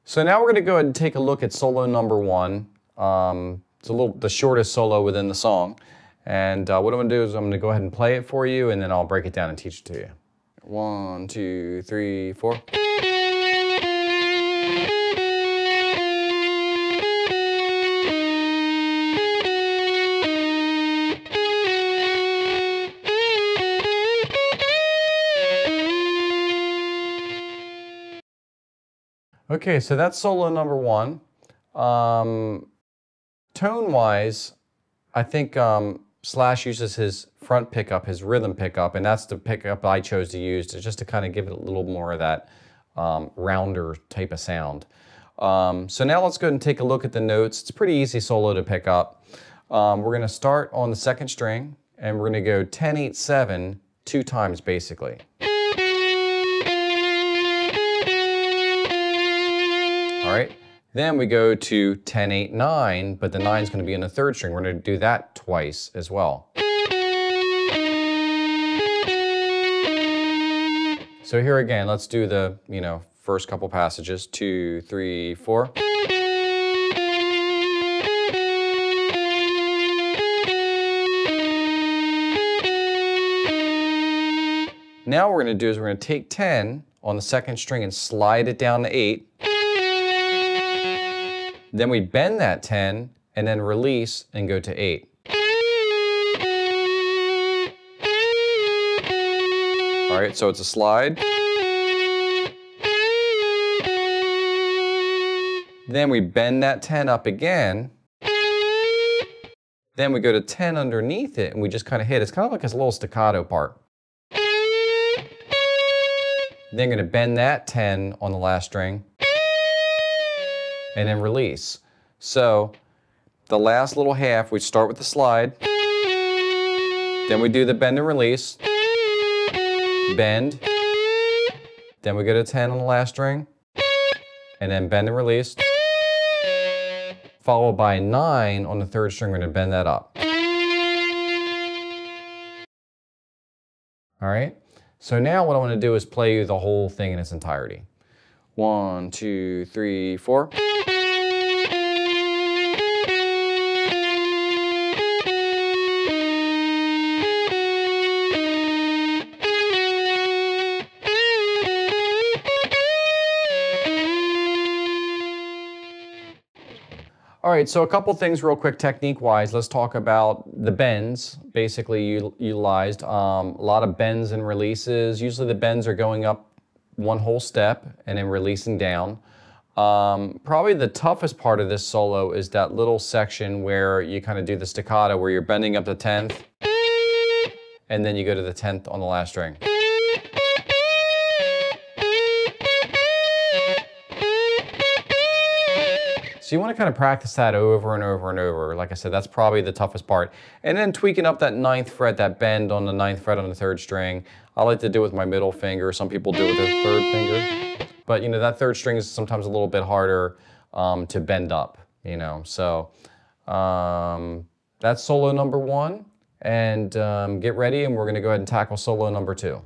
So now we're going to go ahead and take a look at solo number 1. It's the shortest solo within the song. And what I'm going to do is I'm going to go ahead and play it for you, and then I'll break it down and teach it to you. 1, 2, 3, 4. Okay, so that's solo number 1. Tone-wise, I think Slash uses his front pickup, his rhythm pickup, and that's the pickup I chose to use just to kind of give it a little more of that rounder type of sound. So now let's go ahead and take a look at the notes. It's a pretty easy solo to pick up. We're going to start on the 2nd string, and we're going to go 10, 8, 7 2 times basically. All right, then we go to 10, 8, 9, but the 9 is going to be in the 3rd string. We're going to do that twice as well. So here again, let's do the, first couple passages. 2, 3, 4. Now what we're going to do is we're going to take 10 on the 2nd string and slide it down to 8. Then we bend that 10 and then release and go to 8. All right, so it's a slide. Then we bend that 10 up again. Then we go to 10 underneath it and we just kind of hit. It's kind of like this little staccato part. Then going to bend that 10 on the last string. And then release. So the last little half, we start with the slide, then we do the bend and release, bend, then we go to 10 on the last string, and then bend and release, followed by 9 on the 3rd string. We're going to bend that up. All right, so now what I want to do is play you the whole thing in its entirety. 1, 2, 3, 4. All right, so a couple things real quick technique-wise. Let's talk about the bends, basically utilized. A lot of bends and releases. Usually the bends are going up one whole step and then releasing down. Probably the toughest part of this solo is that little section where you kind of do the staccato, where you're bending up the 10th, and then you go to the 10th on the last string. So you want to kind of practice that over and over and over. Like I said, that's probably the toughest part. And then tweaking up that 9th fret, that bend on the 9th fret on the 3rd string. I like to do it with my middle finger. Some people do it with their 3rd finger. But that 3rd string is sometimes a little bit harder to bend up, So that's solo number 1. And get ready, and we're going to go ahead and tackle solo number 2.